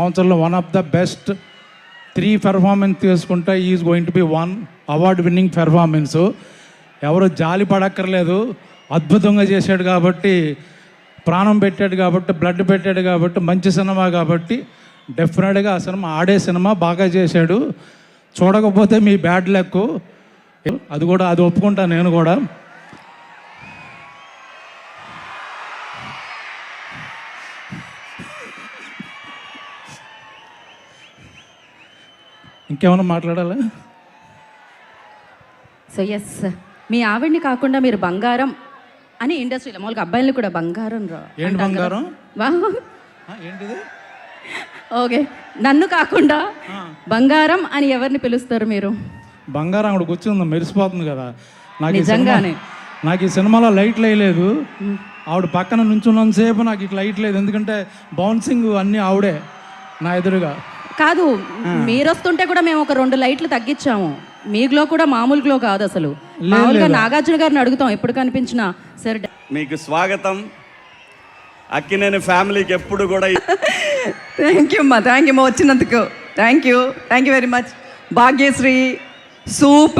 సంవత్సరంలో one of the best 3 performance తీసుకుంటే is going to be 1 award winning performance. ఎవరు జాలి పడక్కర్లేదు, అద్భుతంగా చేశాడు కాబట్టి, ప్రాణం పెట్టాడు కాబట్టి, బ్లడ్ పెట్టాడు కాబట్టి, మంచి సినిమా కాబట్టి డెఫినెట్గా ఆ సినిమా ఆడే సినిమా, బాగా చేశాడు. చూడకపోతే మీ బ్యాడ్ లక్, అది ఒప్పుకుంటాను నేను కూడా. ఇంకేమైనా మాట్లాడాలా? సో ఎస్, మీ ఆవిడ్ని కాకుండా మీరు బంగారం అని ఇండస్ట్రీలో మామూలుగా అబ్బాయిలు కూడా బంగారం రా. ఏంటి బంగారం? ఏంటిది? ఓకే, నన్ను కాకుండా బంగారం అని ఎవరిని పిలుస్తారు మీరు? బంగారం అక్కడ కూర్చుంది, మెరిసిపోతుంది కదా. నిజంగానే నాకు ఈ సినిమాలో లైట్లు వేయలేదు. ఆవిడ పక్కన నుంచున్నంతసేపు నాకు ఇట్లా లైట్ లేదు, ఎందుకంటే బౌన్సింగ్ అన్నీ ఆవిడే నా ఎదురుగా. కాదు, మీరు వస్తుంటే కూడా మేము ఒక 2 లైట్లు తగ్గించాము. మీ గ్లో కూడా మామూలు గ్లో కాదు అసలు. మామూలుగా నాగార్జున గారిని అడుగుతాం ఎప్పుడు కనిపించినా. సార్ మీకు స్వాగతం. అక్కినేని ఫ్యామిలీకి ఎప్పుడు కూడా థ్యాంక్ యూ అమ్మా, థ్యాంక్ యూ అమ్మా వచ్చినందుకు. Thank you very much. Bhagyashree super.